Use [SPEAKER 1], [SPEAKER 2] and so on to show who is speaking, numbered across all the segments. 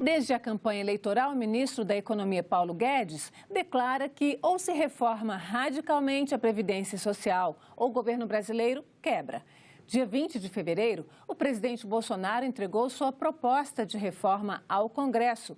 [SPEAKER 1] Desde a campanha eleitoral, o ministro da Economia, Paulo Guedes, declara que ou se reforma radicalmente a Previdência Social ou o governo brasileiro quebra. Dia 20 de fevereiro, o presidente Bolsonaro entregou sua proposta de reforma ao Congresso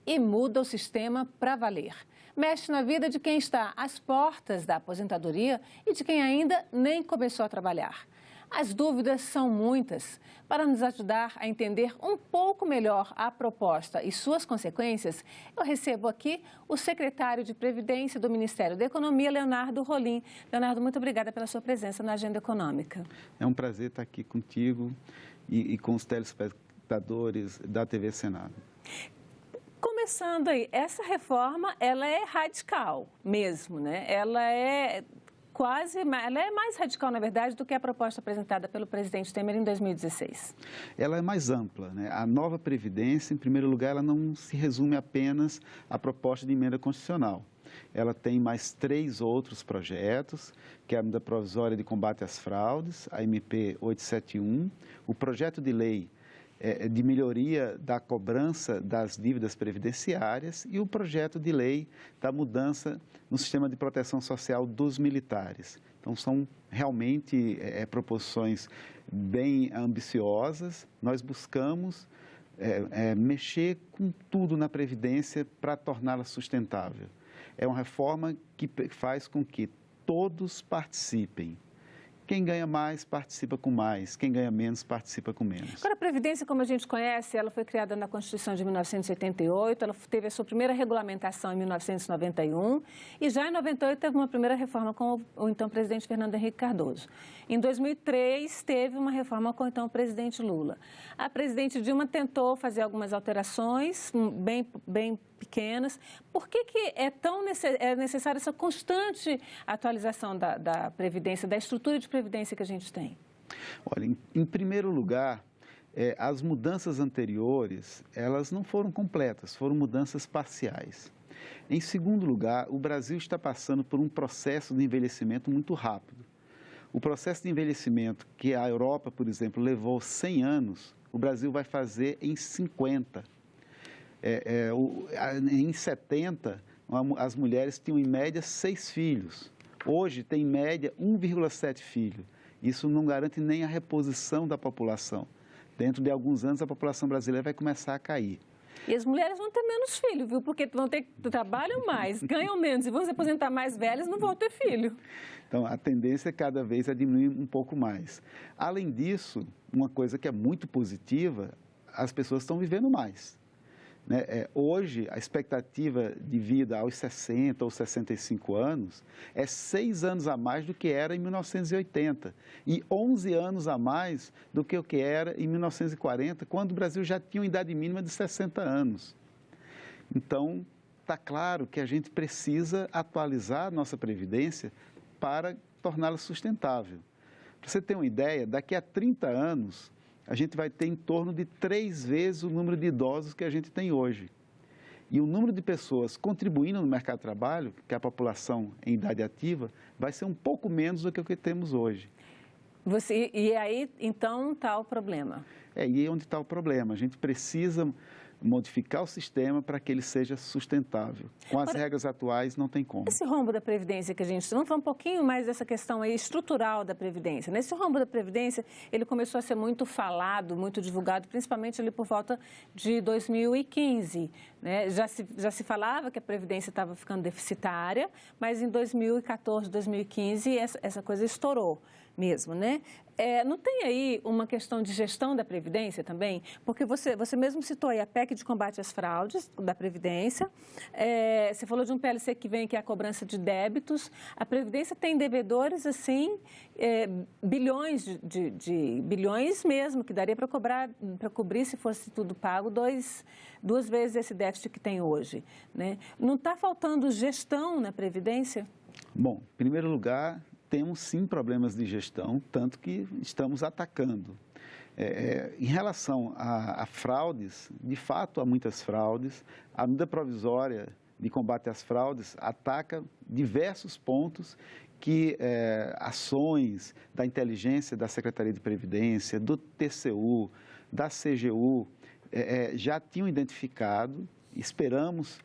[SPEAKER 1] e muda o sistema para valer. Mexe na vida de quem está às portas da aposentadoria e de quem ainda nem começou a trabalhar. As dúvidas são muitas. Para nos ajudar a entender um pouco melhor a proposta e suas consequências, eu recebo aqui o secretário de Previdência do Ministério da Economia, Leonardo Rolim. Leonardo, muito obrigada pela sua presença na Agenda Econômica.
[SPEAKER 2] É um prazer estar aqui contigo e com os telespectadores da TV Senado.
[SPEAKER 1] Começando aí, essa reforma, ela é radical mesmo, né? Ela é mais radical, na verdade, do que a proposta apresentada pelo presidente Temer em 2016.
[SPEAKER 2] Ela é mais ampla, né? A nova Previdência, em primeiro lugar, ela não se resume apenas à proposta de emenda constitucional. Ela tem mais 3 outros projetos, que é a medida provisória de combate às fraudes, a MP 871, o projeto de lei de melhoria da cobrança das dívidas previdenciárias e o projeto de lei da mudança no sistema de proteção social dos militares. Então, são realmente proposições bem ambiciosas. Nós buscamos mexer com tudo na Previdência para torná-la sustentável. É uma reforma que faz com que todos participem. Quem ganha mais, participa com mais. Quem ganha menos, participa com menos.
[SPEAKER 1] Agora, a Previdência, como a gente conhece, ela foi criada na Constituição de 1988, ela teve a sua primeira regulamentação em 1991 e já em 98 teve uma primeira reforma com o então presidente Fernando Henrique Cardoso. Em 2003, teve uma reforma com o então presidente Lula. A presidente Dilma tentou fazer algumas alterações bem pequenas. Por que é necessária essa constante atualização da Previdência, da estrutura de Previdência que a gente tem?
[SPEAKER 2] Olha, em primeiro lugar, as mudanças anteriores, elas não foram completas, foram mudanças parciais. Em segundo lugar, o Brasil está passando por um processo de envelhecimento muito rápido. O processo de envelhecimento que a Europa, por exemplo, levou 100 anos, o Brasil vai fazer em 50. Em 70, as mulheres tinham em média 6 filhos. Hoje tem em média 1,7 filho. Isso não garante nem a reposição da população. Dentro de alguns anos a população brasileira vai começar a cair.
[SPEAKER 1] E as mulheres vão ter menos filho, viu? Porque trabalham mais, ganham menos e vão se aposentar mais velhas, não vão ter filho.
[SPEAKER 2] Então, a tendência é cada vez a diminuir um pouco mais. Além disso, uma coisa que é muito positiva, as pessoas estão vivendo mais. Hoje, a expectativa de vida aos 60 ou 65 anos é 6 anos a mais do que era em 1980 e 11 anos a mais do que o que era em 1940, quando o Brasil já tinha uma idade mínima de 60 anos. Então, está claro que a gente precisa atualizar a nossa Previdência para torná-la sustentável. Para você ter uma ideia, daqui a 30 anos, a gente vai ter em torno de 3 vezes o número de idosos que a gente tem hoje. E o número de pessoas contribuindo no mercado de trabalho, que é a população em idade ativa, vai ser um pouco menos do que o que temos hoje.
[SPEAKER 1] E aí, então, está o problema?
[SPEAKER 2] E aí onde está o problema. A gente precisa modificar o sistema para que ele seja sustentável. Com as regras atuais, não tem como.
[SPEAKER 1] Esse rombo da Previdência que a gente... Vamos falar um pouquinho mais dessa questão aí estrutural da Previdência. Nesse rombo da Previdência, ele começou a ser muito falado, muito divulgado, principalmente ali por volta de 2015. Né? Já se falava que a Previdência estava ficando deficitária, mas em 2014, 2015, essa coisa estourou mesmo, né? Não tem aí uma questão de gestão da Previdência também? Porque você mesmo citou aí a PEC de combate às fraudes da Previdência, você falou de um PLC que vem, que é a cobrança de débitos. A Previdência tem devedores, assim, bilhões bilhões mesmo, que daria para cobrir, se fosse tudo pago, 2 vezes esse déficit que tem hoje, né? Não está faltando gestão na Previdência?
[SPEAKER 2] Bom, em primeiro lugar, temos sim problemas de gestão, tanto que estamos atacando. Em relação a fraudes, de fato há muitas fraudes. A medida provisória de combate às fraudes ataca diversos pontos que ações da inteligência da Secretaria de Previdência, do TCU, da CGU, já tinham identificado, esperamos,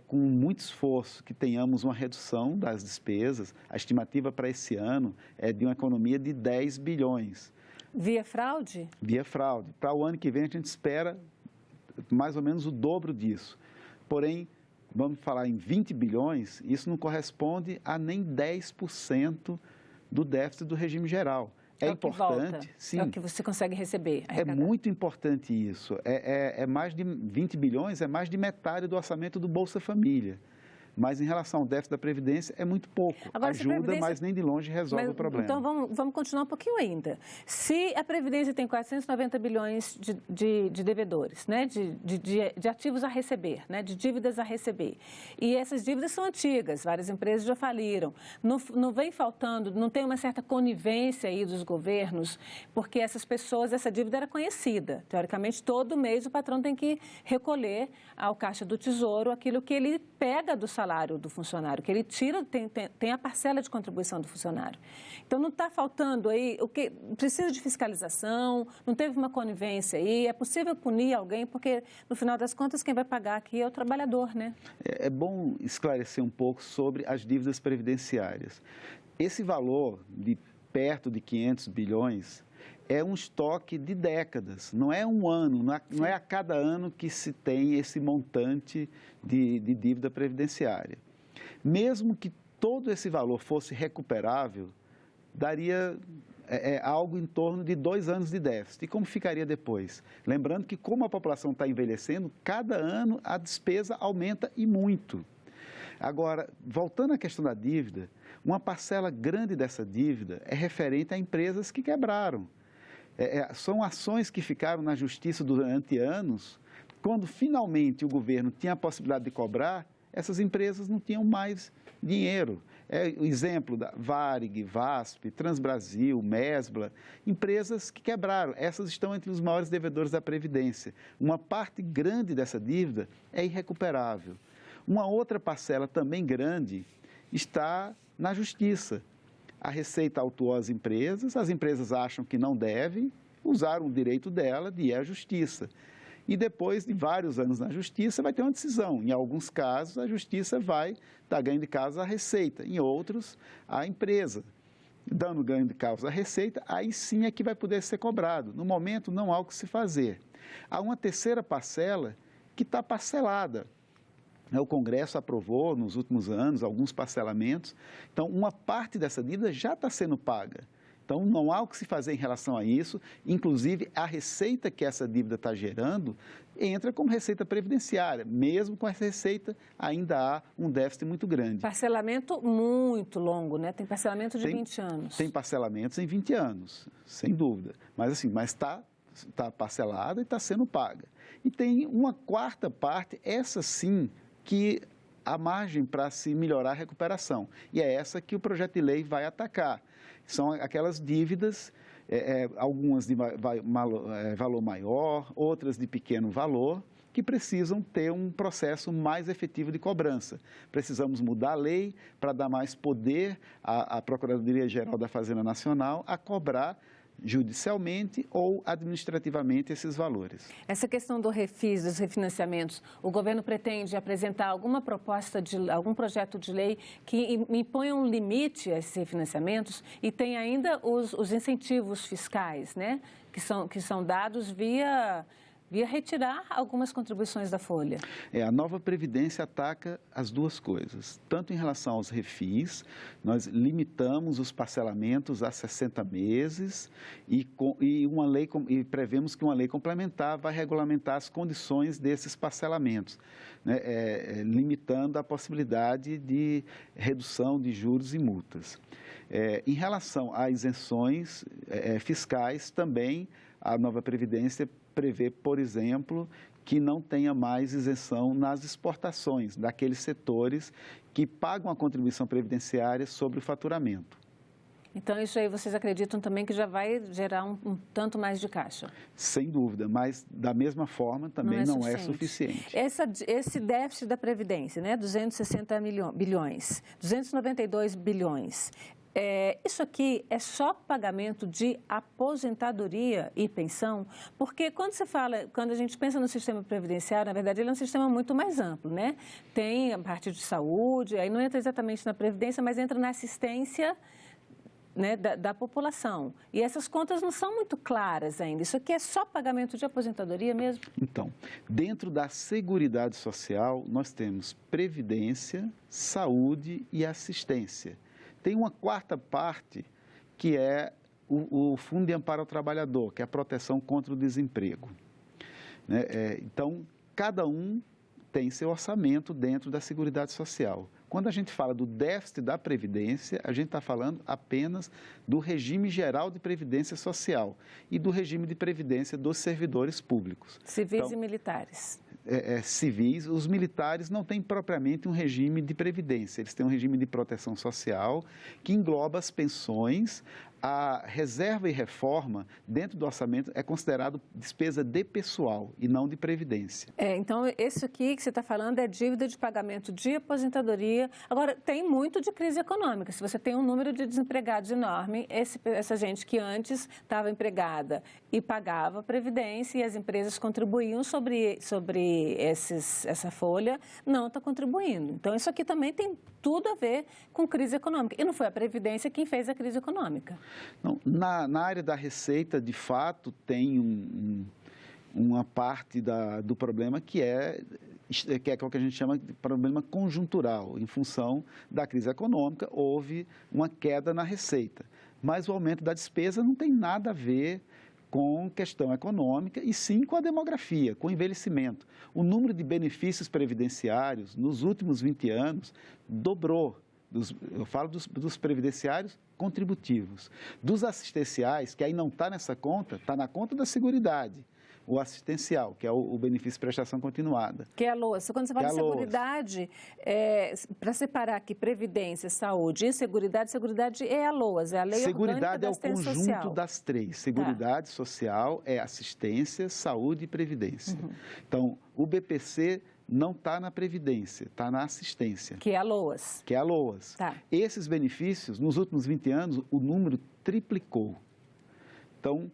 [SPEAKER 2] com muito esforço, que tenhamos uma redução das despesas. A estimativa para esse ano é de uma economia de 10 bilhões.
[SPEAKER 1] Via fraude?
[SPEAKER 2] Via fraude. Para o ano que vem, a gente espera mais ou menos o dobro disso. Porém, vamos falar em 20 bilhões, isso não corresponde a nem 10% do déficit do regime geral. É importante, sim.
[SPEAKER 1] É o que você consegue receber.
[SPEAKER 2] É muito importante isso. É mais de 20 bilhões, é mais de metade do orçamento do Bolsa Família. Mas em relação ao déficit da Previdência, é muito pouco.
[SPEAKER 1] Agora,
[SPEAKER 2] ajuda, mas nem de longe resolve o problema.
[SPEAKER 1] Então, vamos continuar um pouquinho ainda. Se a Previdência tem 490 bilhões de devedores, né? de ativos a receber, né? De dívidas a receber, e essas dívidas são antigas, várias empresas já faliram, não vem faltando, não tem uma certa conivência aí dos governos, porque essas pessoas, essa dívida era conhecida. Teoricamente, todo mês o patrão tem que recolher ao Caixa do Tesouro aquilo que ele pega do salário do funcionário, que ele tira, tem a parcela de contribuição do funcionário. Então, não está faltando aí, o que precisa de fiscalização, não teve uma conivência aí, é possível punir alguém, porque, no final das contas, quem vai pagar aqui é o trabalhador, né?
[SPEAKER 2] É bom esclarecer um pouco sobre as dívidas previdenciárias. Esse valor de perto de 500 bilhões é um estoque de décadas, não é um ano, não é a cada ano que se tem esse montante de dívida previdenciária. Mesmo que todo esse valor fosse recuperável, daria algo em torno de 2 anos de déficit. E como ficaria depois? Lembrando que, como a população está envelhecendo, cada ano a despesa aumenta e muito. Agora, voltando à questão da dívida, uma parcela grande dessa dívida é referente a empresas que quebraram. São ações que ficaram na justiça durante anos. Quando finalmente o governo tinha a possibilidade de cobrar, essas empresas não tinham mais dinheiro. O exemplo da Varig, VASP, Transbrasil, Mesbla, empresas que quebraram. Essas estão entre os maiores devedores da Previdência. Uma parte grande dessa dívida é irrecuperável. Uma outra parcela também grande está na justiça. A Receita autuou as empresas acham que não devem, usaram o direito dela de ir à justiça. E depois de vários anos na justiça, vai ter uma decisão. Em alguns casos, a justiça vai dar ganho de causa à Receita, em outros, à empresa. Dando ganho de causa à Receita, aí sim é que vai poder ser cobrado. No momento, não há o que se fazer. Há uma terceira parcela que está parcelada. O Congresso aprovou, nos últimos anos, alguns parcelamentos. Então, uma parte dessa dívida já está sendo paga. Então, não há o que se fazer em relação a isso. Inclusive, a receita que essa dívida está gerando entra como receita previdenciária. Mesmo com essa receita, ainda há um déficit muito grande.
[SPEAKER 1] Parcelamento muito longo, né? Tem parcelamento de 20 anos.
[SPEAKER 2] Tem parcelamentos em 20 anos, sem dúvida. Mas está parcelada e está sendo paga. E tem uma quarta parte, essa sim, que há margem para se melhorar a recuperação. E é essa que o projeto de lei vai atacar. São aquelas dívidas, algumas de valor maior, outras de pequeno valor, que precisam ter um processo mais efetivo de cobrança. Precisamos mudar a lei para dar mais poder à Procuradoria-Geral da Fazenda Nacional a cobrar judicialmente ou administrativamente esses valores.
[SPEAKER 1] Essa questão do refis, dos refinanciamentos, o governo pretende apresentar alguma proposta, algum projeto de lei que imponha um limite a esses refinanciamentos e tem ainda os incentivos fiscais, né? Que são dados via retirar algumas contribuições da folha.
[SPEAKER 2] A nova Previdência ataca as duas coisas. Tanto em relação aos refis, nós limitamos os parcelamentos a 60 meses e prevemos que uma lei complementar vai regulamentar as condições desses parcelamentos, né? Limitando a possibilidade de redução de juros e multas. Em relação a isenções fiscais, também a nova Previdência prevê, por exemplo, que não tenha mais isenção nas exportações daqueles setores que pagam a contribuição previdenciária sobre o faturamento.
[SPEAKER 1] Então, isso aí vocês acreditam também que já vai gerar um tanto mais de caixa?
[SPEAKER 2] Sem dúvida, mas da mesma forma também não é suficiente.
[SPEAKER 1] Esse déficit da Previdência, né, 260 bilhões, 292 bilhões, Isso aqui é só pagamento de aposentadoria e pensão, porque quando a gente pensa no sistema previdenciário, na verdade ele é um sistema muito mais amplo, né? Tem a parte de saúde, aí não entra exatamente na previdência, mas entra na assistência, né, da população. E essas contas não são muito claras ainda. Isso aqui é só pagamento de aposentadoria mesmo?
[SPEAKER 2] Então, dentro da Seguridade Social, nós temos previdência, saúde e assistência. Tem uma quarta parte, que é o Fundo de Amparo ao Trabalhador, que é a proteção contra o desemprego. Né? Então, cada um tem seu orçamento dentro da Seguridade Social. Quando a gente fala do déficit da Previdência, a gente está falando apenas do regime geral de Previdência Social e do regime de Previdência dos servidores públicos.
[SPEAKER 1] Civis e militares.
[SPEAKER 2] Civis, os militares não têm propriamente um regime de previdência, eles têm um regime de proteção social que engloba as pensões. A reserva e reforma dentro do orçamento é considerado despesa de pessoal e não de previdência.
[SPEAKER 1] Então, isso aqui que você está falando é dívida de pagamento de aposentadoria. Agora, tem muito de crise econômica. Se você tem um número de desempregados enorme, essa gente que antes estava empregada e pagava previdência e as empresas contribuíam sobre essa folha, não está contribuindo. Então, isso aqui também tem tudo a ver com crise econômica. E não foi a Previdência quem fez a crise econômica.
[SPEAKER 2] Não, na área da Receita, de fato, tem uma parte do problema que é o que a gente chama de problema conjuntural. Em função da crise econômica, houve uma queda na receita. Mas o aumento da despesa não tem nada a ver com questão econômica e sim com a demografia, com o envelhecimento. O número de benefícios previdenciários nos últimos 20 anos dobrou. Eu falo dos previdenciários contributivos. Dos assistenciais, que aí não está nessa conta, está na conta da Seguridade. O assistencial, que é o benefício de prestação continuada.
[SPEAKER 1] Que é a LOAS. Quando você fala de Seguridade, para separar aqui Previdência, Saúde e Seguridade é a LOAS, é a Lei Orgânica da Assistência Social.
[SPEAKER 2] Seguridade é o conjunto das três. Seguridade Social é assistência, saúde e previdência. Uhum. Então, o BPC não está na Previdência, está na assistência.
[SPEAKER 1] Que é a LOAS.
[SPEAKER 2] Que é a LOAS.
[SPEAKER 1] Tá.
[SPEAKER 2] Esses benefícios, nos últimos 20 anos, o número triplicou. Então,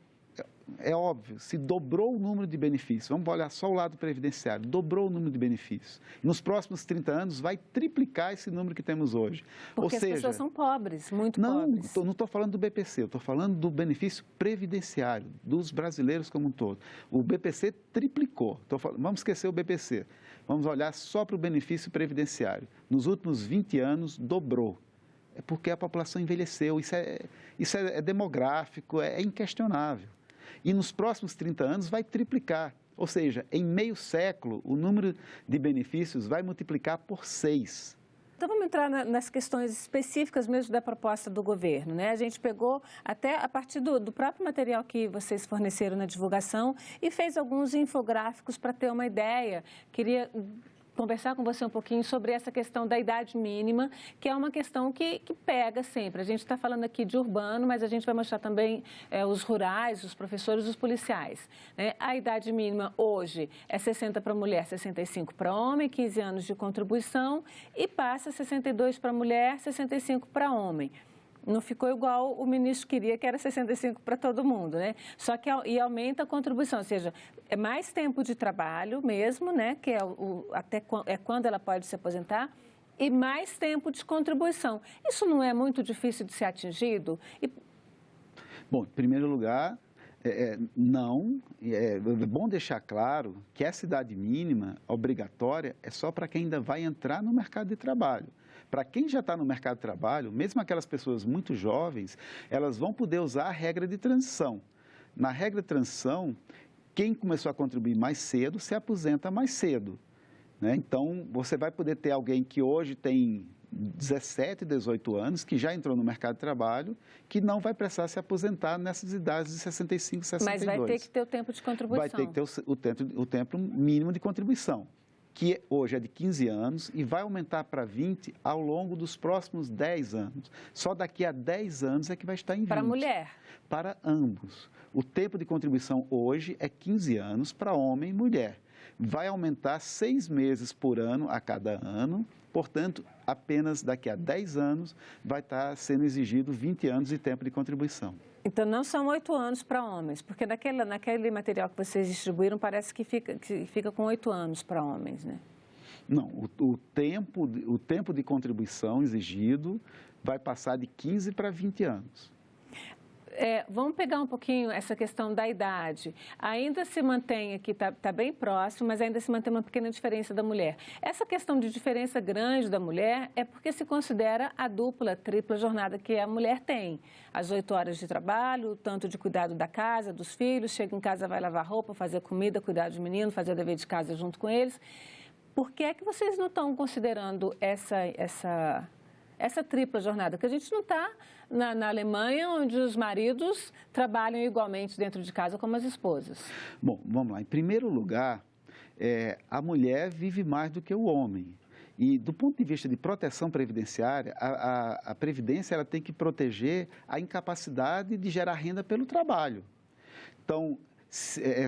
[SPEAKER 2] é óbvio, se dobrou o número de benefícios, vamos olhar só o lado previdenciário, dobrou o número de benefícios. Nos próximos 30 anos vai triplicar esse número que temos hoje.
[SPEAKER 1] Porque as pessoas são pobres, muito pobres.
[SPEAKER 2] Não estou falando do BPC, eu estou falando do benefício previdenciário, dos brasileiros como um todo. O BPC triplicou. Vamos esquecer o BPC, vamos olhar só para o benefício previdenciário. Nos últimos 20 anos dobrou. É porque a população envelheceu, isso é demográfico, é inquestionável. E nos próximos 30 anos vai triplicar. Ou seja, em meio século, o número de benefícios vai multiplicar por 6.
[SPEAKER 1] Então, vamos entrar nas questões específicas mesmo da proposta do governo, né? A gente pegou até a partir do próprio material que vocês forneceram na divulgação e fez alguns infográficos para ter uma ideia. Queria conversar com você um pouquinho sobre essa questão da idade mínima, que é uma questão que pega sempre. A gente está falando aqui de urbano, mas a gente vai mostrar também os rurais, os professores, os policiais. Né? A idade mínima hoje é 60 para mulher, 65 para homem, 15 anos de contribuição e passa 62 para mulher, 65 para homem. Não ficou igual o ministro queria, que era 65 para todo mundo, né? Só que aumenta a contribuição, ou seja, é mais tempo de trabalho mesmo, né? Que é quando ela pode se aposentar, e mais tempo de contribuição. Isso não é muito difícil de ser atingido?
[SPEAKER 2] Bom, em primeiro lugar, não. É bom deixar claro que essa idade mínima obrigatória é só para quem ainda vai entrar no mercado de trabalho. Para quem já está no mercado de trabalho, mesmo aquelas pessoas muito jovens, elas vão poder usar a regra de transição. Na regra de transição, quem começou a contribuir mais cedo se aposenta mais cedo. Né? Então, você vai poder ter alguém que hoje tem 17, 18 anos, que já entrou no mercado de trabalho, que não vai precisar se aposentar nessas idades de 65, 62.
[SPEAKER 1] Mas vai ter que ter o tempo de contribuição.
[SPEAKER 2] Vai ter que ter o tempo mínimo de contribuição, que hoje é de 15 anos e vai aumentar para 20 ao longo dos próximos 10 anos. Só daqui a 10 anos é que vai estar em 20.
[SPEAKER 1] Para a mulher?
[SPEAKER 2] Para ambos. O tempo de contribuição hoje é 15 anos para homem e mulher. vai aumentar 6 meses por ano a cada ano, portanto, apenas daqui a 10 anos vai estar sendo exigido 20 anos de tempo de contribuição.
[SPEAKER 1] Então, não são 8 anos para homens, porque naquele material que vocês distribuíram parece que fica com 8 anos para homens, né?
[SPEAKER 2] Não, o tempo de contribuição exigido vai passar de 15 para 20 anos.
[SPEAKER 1] Vamos pegar um pouquinho essa questão da idade. Ainda se mantém aqui, está bem próximo, mas ainda se mantém uma pequena diferença da mulher. Essa questão de diferença grande da mulher é porque se considera a dupla, tripla jornada que a mulher tem. As 8 horas de trabalho, o tanto de cuidado da casa, dos filhos, chega em casa, vai lavar roupa, fazer comida, cuidar dos meninos, fazer o dever de casa junto com eles. Por que é que vocês não estão considerando essa tripla jornada? Porque a gente não está na Alemanha, onde os maridos trabalham igualmente dentro de casa como as esposas.
[SPEAKER 2] Bom, vamos lá. Em primeiro lugar, a mulher vive mais do que o homem. E do ponto de vista de proteção previdenciária, a Previdência ela tem que proteger a incapacidade de gerar renda pelo trabalho. Então,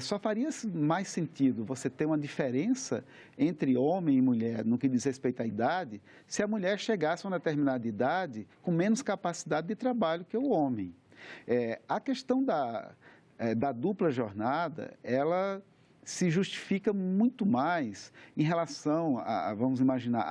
[SPEAKER 2] só faria mais sentido você ter uma diferença entre homem e mulher no que diz respeito à idade, se a mulher chegasse a uma determinada idade com menos capacidade de trabalho que o homem. A questão da dupla jornada, ela se justifica muito mais em relação vamos imaginar,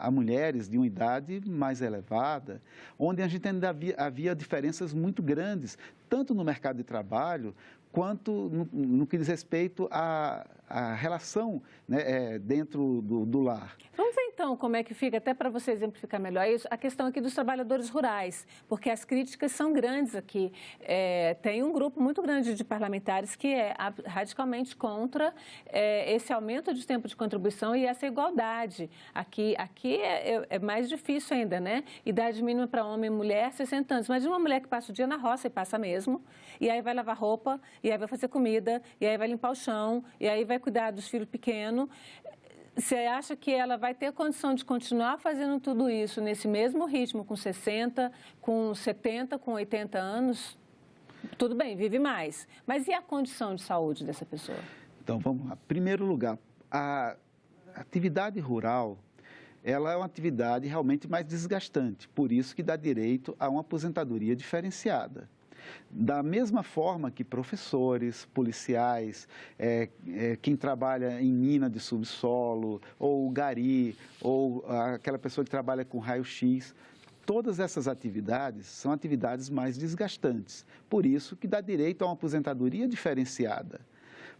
[SPEAKER 2] a mulheres de uma idade mais elevada, onde a gente ainda havia diferenças muito grandes, tanto no mercado de trabalho, quanto no que diz respeito à relação, né, dentro do lar.
[SPEAKER 1] Vamos ver então como é que fica, até para você exemplificar melhor isso, a questão aqui dos trabalhadores rurais, porque as críticas são grandes aqui. Tem um grupo muito grande de parlamentares que é radicalmente contra esse aumento de tempo de contribuição e essa igualdade. Aqui é mais difícil ainda, né? Idade mínima para homem e mulher, 60 anos. Imagina uma mulher que passa o dia na roça e passa mesmo, e aí vai lavar roupa, e aí vai fazer comida, e aí vai limpar o chão, e aí vai cuidar dos filhos pequenos. Você acha que ela vai ter condição de continuar fazendo tudo isso nesse mesmo ritmo, com 60, com 70, com 80 anos? Tudo bem, vive mais. Mas e a condição de saúde dessa pessoa?
[SPEAKER 2] Então, vamos lá. Em primeiro lugar, a atividade rural, ela é uma atividade realmente mais desgastante, por isso que dá direito a uma aposentadoria diferenciada. Da mesma forma que professores, policiais, quem trabalha em mina de subsolo, ou gari, ou aquela pessoa que trabalha com raio-x, todas essas atividades são atividades mais desgastantes. Por isso que dá direito a uma aposentadoria diferenciada.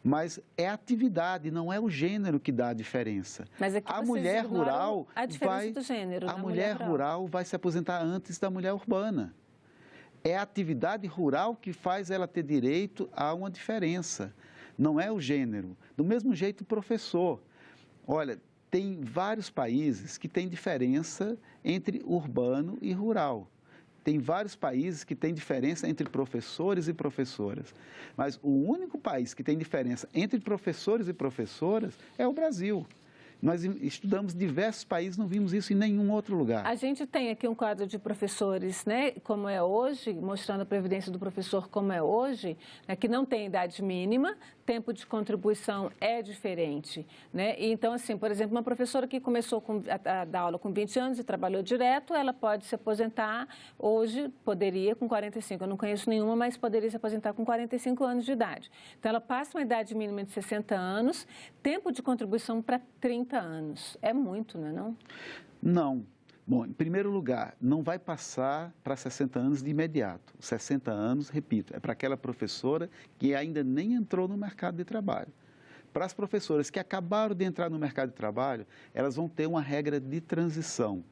[SPEAKER 2] Mas é a atividade, não é o gênero que dá a diferença.
[SPEAKER 1] Mas aqui
[SPEAKER 2] a mulher rural
[SPEAKER 1] a diferença do gênero.
[SPEAKER 2] A mulher rural vai se aposentar antes da mulher urbana. É a atividade rural que faz ela ter direito a uma diferença, não é o gênero. Do mesmo jeito, o professor. Olha, tem vários países que têm diferença entre urbano e rural. Tem vários países que têm diferença entre professores e professoras. Mas o único país que tem diferença entre professores e professoras é o Brasil. Nós estudamos diversos países, não vimos isso em nenhum outro lugar.
[SPEAKER 1] A gente tem aqui um quadro de professores, né, como é hoje, mostrando a previdência do professor como é hoje, né, que não tem idade mínima, tempo de contribuição é diferente, né? E então, assim, por exemplo, uma professora que começou a dar aula com 20 anos e trabalhou direto, ela pode se aposentar hoje, poderia com 45, eu não conheço nenhuma, mas poderia se aposentar com 45 anos de idade. Então, ela passa uma idade mínima de 60 anos, tempo de contribuição para 30 anos. É muito, não é não?
[SPEAKER 2] Não. Bom, em primeiro lugar, não vai passar para 60 anos de imediato. 60 anos, repito, é para aquela professora que ainda nem entrou no mercado de trabalho. Para as professoras que acabaram de entrar no mercado de trabalho, elas vão ter uma regra de transição,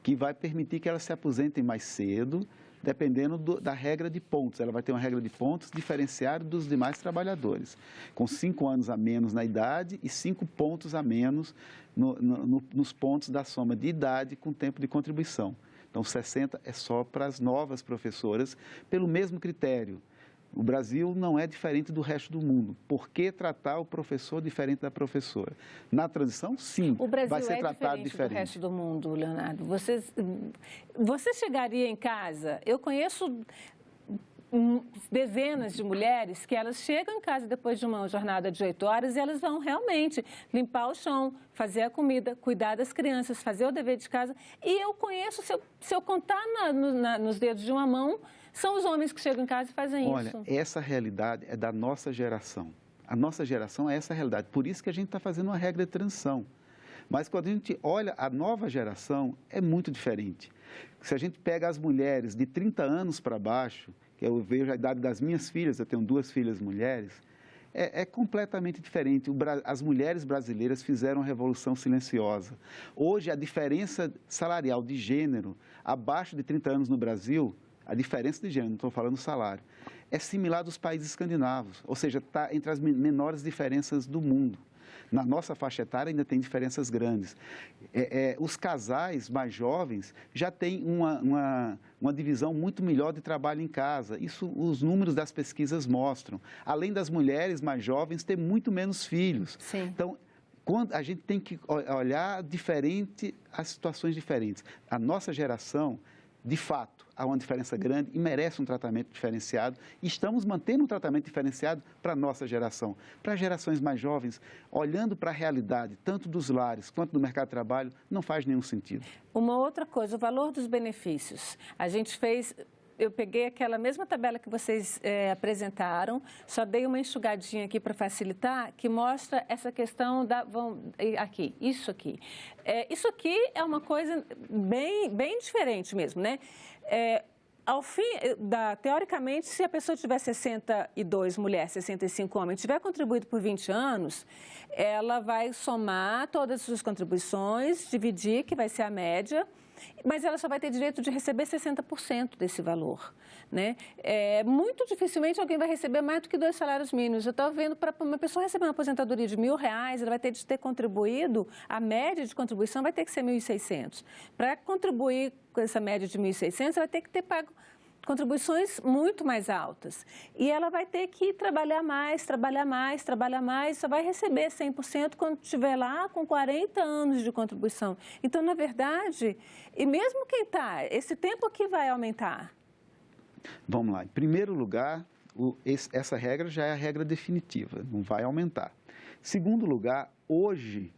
[SPEAKER 2] que vai permitir que elas se aposentem mais cedo, dependendo da regra de pontos. Ela vai ter uma regra de pontos diferenciada dos demais trabalhadores, com 5 anos a menos na idade e 5 pontos a menos nos pontos da soma de idade com tempo de contribuição. Então, 60 é só para as novas professoras, pelo mesmo critério. O Brasil não é diferente do resto do mundo. Por que tratar o professor diferente da professora? Na transição, sim, vai ser tratado diferente.
[SPEAKER 1] Do resto do mundo, Leonardo. Você chegaria em casa, eu conheço dezenas de mulheres que elas chegam em casa depois de uma jornada de 8 horas e elas vão realmente limpar o chão, fazer a comida, cuidar das crianças, fazer o dever de casa. E eu conheço, se eu contar nos dedos de uma mão, são os homens que chegam em casa e fazem isso.
[SPEAKER 2] Olha, essa realidade é da nossa geração. A nossa geração é essa realidade. Por isso que a gente está fazendo uma regra de transição. Mas quando a gente olha a nova geração, é muito diferente. Se a gente pega as mulheres de 30 anos para baixo, que eu vejo a idade das minhas filhas, eu tenho 2 filhas mulheres, é completamente diferente. As mulheres brasileiras fizeram uma revolução silenciosa. Hoje, a diferença salarial de gênero, abaixo de 30 anos no Brasil, a diferença de gênero, não estou falando salário, é similar dos países escandinavos, ou seja, está entre as menores diferenças do mundo. Na nossa faixa etária ainda tem diferenças grandes. Os casais mais jovens já têm uma divisão muito melhor de trabalho em casa. Isso os números das pesquisas mostram. Além das mulheres mais jovens ter muito menos filhos.
[SPEAKER 1] Sim.
[SPEAKER 2] Então, a gente tem que olhar diferente as situações diferentes. A nossa geração, de fato, há uma diferença grande e merece um tratamento diferenciado. E estamos mantendo um tratamento diferenciado para a nossa geração. Para as gerações mais jovens, olhando para a realidade, tanto dos lares quanto do mercado de trabalho, não faz nenhum sentido.
[SPEAKER 1] Uma outra coisa, o valor dos benefícios. A gente fez... Eu peguei aquela mesma tabela que vocês apresentaram, só dei uma enxugadinha aqui para facilitar, que mostra essa questão da... Aqui, isso aqui. Isso aqui é uma coisa bem diferente mesmo, né? Ao fim, teoricamente, se a pessoa tiver 62 mulheres, 65 homens, tiver contribuído por 20 anos, ela vai somar todas as suas contribuições, dividir, que vai ser a média, mas ela só vai ter direito de receber 60% desse valor, né? Muito dificilmente alguém vai receber mais do que 2 salários mínimos. Eu estou vendo, para uma pessoa receber uma aposentadoria de R$1.000, ela vai ter de ter contribuído, a média de contribuição vai ter que ser 1.600. Para contribuir com essa média de 1.600, ela vai ter que ter pago contribuições muito mais altas. E ela vai ter que trabalhar mais, só vai receber 100% quando estiver lá com 40 anos de contribuição. Então, na verdade, e mesmo quem está, esse tempo aqui vai aumentar.
[SPEAKER 2] Vamos lá. Em primeiro lugar, essa regra já é a regra definitiva, não vai aumentar. Segundo lugar, hoje,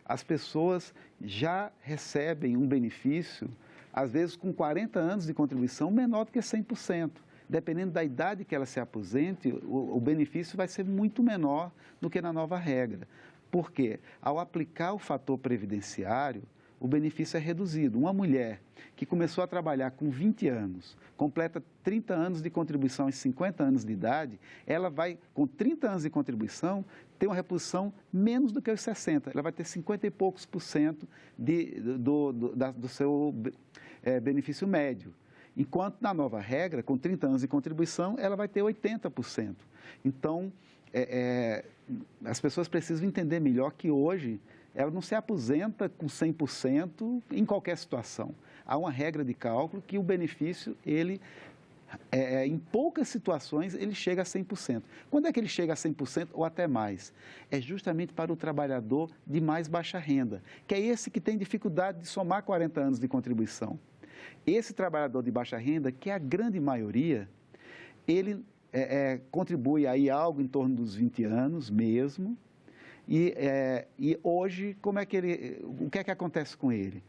[SPEAKER 2] as pessoas já recebem um benefício às vezes com 40 anos de contribuição, menor do que 100%. Dependendo da idade que ela se aposente, o benefício vai ser muito menor do que na nova regra. Por quê? Ao aplicar o fator previdenciário, o benefício é reduzido. Uma mulher que começou a trabalhar com 20 anos, completa 30 anos de contribuição e 50 anos de idade, ela vai, com 30 anos de contribuição, ter uma reposição menos do que os 60. Ela vai ter 50 e poucos por cento do seu benefício médio. Enquanto na nova regra, com 30 anos de contribuição, ela vai ter 80%. Então, as pessoas precisam entender melhor que hoje ela não se aposenta com 100% em qualquer situação. Há uma regra de cálculo que o benefício, em poucas situações, ele chega a 100%. Quando é que ele chega a 100% ou até mais? É justamente para o trabalhador de mais baixa renda, que é esse que tem dificuldade de somar 40 anos de contribuição. Esse trabalhador de baixa renda, que é a grande maioria, ele contribui aí algo em torno dos 20 anos mesmo. E hoje, o que é que acontece com ele?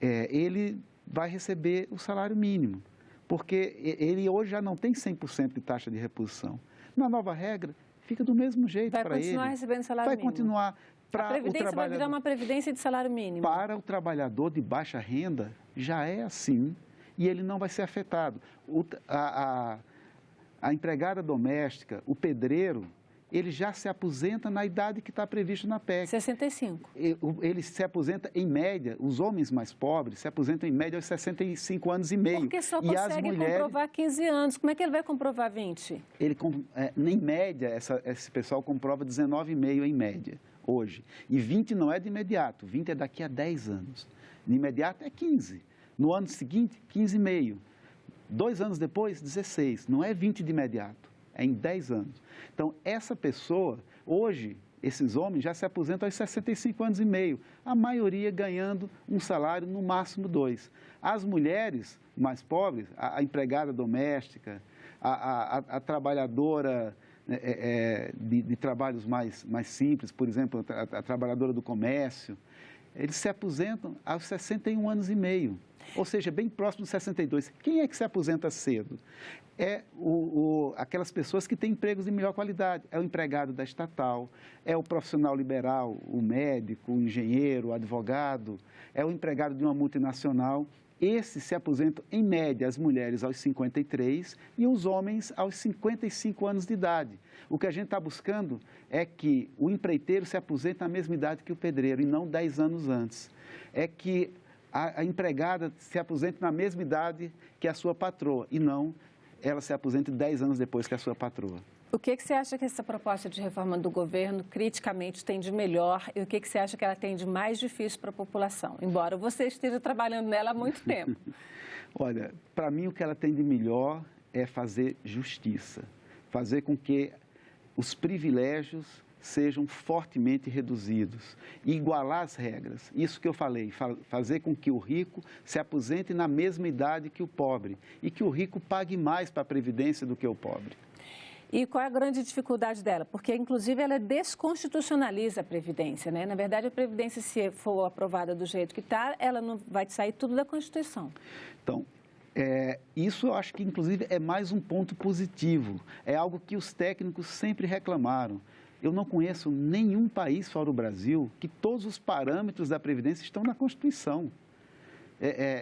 [SPEAKER 2] Ele vai receber o salário mínimo, porque ele hoje já não tem 100% de taxa de reposição. Na nova regra, fica do mesmo jeito para ele.
[SPEAKER 1] Vai continuar recebendo salário mínimo.
[SPEAKER 2] Vai continuar.
[SPEAKER 1] A previdência vai virar uma previdência de salário mínimo.
[SPEAKER 2] Para o trabalhador de baixa renda, já é assim e ele não vai ser afetado. A empregada doméstica, o pedreiro, ele já se aposenta na idade que está prevista na PEC.
[SPEAKER 1] 65.
[SPEAKER 2] Ele se aposenta, em média, os homens mais pobres se aposentam em média aos 65 anos e meio.
[SPEAKER 1] Porque só consegue comprovar 15 anos. Como é que ele vai comprovar 20?
[SPEAKER 2] Em média, esse pessoal comprova 19,5 em média, hoje. E 20 não é de imediato, 20 é daqui a 10 anos. De imediato é 15. No ano seguinte, 15,5. 2 anos depois, 16. Não é 20 de imediato, é em 10 anos. Então, essa pessoa, hoje, esses homens já se aposentam aos 65 anos e meio, a maioria ganhando um salário, no máximo 2. As mulheres mais pobres, a empregada doméstica, a trabalhadora de trabalhos mais simples, por exemplo, a trabalhadora do comércio, eles se aposentam aos 61 anos e meio, ou seja, bem próximo dos 62. Quem é que se aposenta cedo? Aquelas pessoas que têm empregos de melhor qualidade. É o empregado da estatal, é o profissional liberal, o médico, o engenheiro, o advogado, é o empregado de uma multinacional. Esses se aposentam, em média, as mulheres aos 53 e os homens aos 55 anos de idade. O que a gente está buscando é que o empreiteiro se aposente na mesma idade que o pedreiro e não 10 anos antes. É que a empregada se aposente na mesma idade que a sua patroa e não ela se aposente 10 anos depois que a sua patroa.
[SPEAKER 1] O que você acha que essa proposta de reforma do governo criticamente tem de melhor e o que você acha que ela tem de mais difícil para a população, embora você esteja trabalhando nela há muito tempo?
[SPEAKER 2] Olha, para mim o que ela tem de melhor é fazer justiça, fazer com que os privilégios sejam fortemente reduzidos e igualar as regras. Isso que eu falei, fazer com que o rico se aposente na mesma idade que o pobre e que o rico pague mais para a Previdência do que o pobre.
[SPEAKER 1] E qual é a grande dificuldade dela? Porque, inclusive, ela desconstitucionaliza a Previdência, né? Na verdade, a Previdência, se for aprovada do jeito que está, ela não vai sair tudo da Constituição.
[SPEAKER 2] Então, isso eu acho que, inclusive, é mais um ponto positivo. É algo que os técnicos sempre reclamaram. Eu não conheço nenhum país fora o Brasil que todos os parâmetros da Previdência estão na Constituição.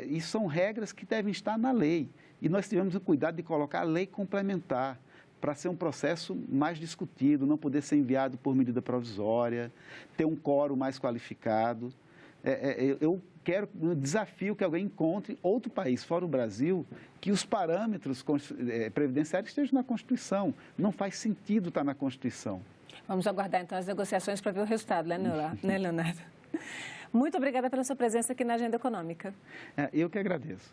[SPEAKER 2] E são regras que devem estar na lei. E nós tivemos o cuidado de colocar a lei complementar para ser um processo mais discutido, não poder ser enviado por medida provisória, ter um quórum mais qualificado. Eu desafio que alguém encontre outro país fora o Brasil que os parâmetros previdenciários estejam na Constituição. Não faz sentido estar na Constituição.
[SPEAKER 1] Vamos aguardar, então, as negociações para ver o resultado, né, Leonardo? Muito obrigada pela sua presença aqui na Agenda Econômica.
[SPEAKER 2] Eu que agradeço.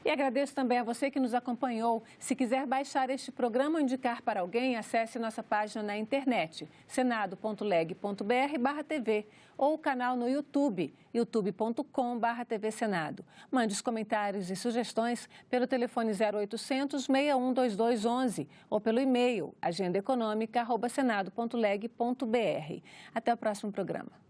[SPEAKER 1] E agradeço também a você que nos acompanhou. Se quiser baixar este programa ou indicar para alguém, acesse nossa página na internet, senado.leg.br/TV, ou o canal no YouTube, youtube.com/TV Senado. Mande os comentários e sugestões pelo telefone 0800 61 2211 ou pelo e-mail agendaeconomica@senado.leg.br. Até o próximo programa.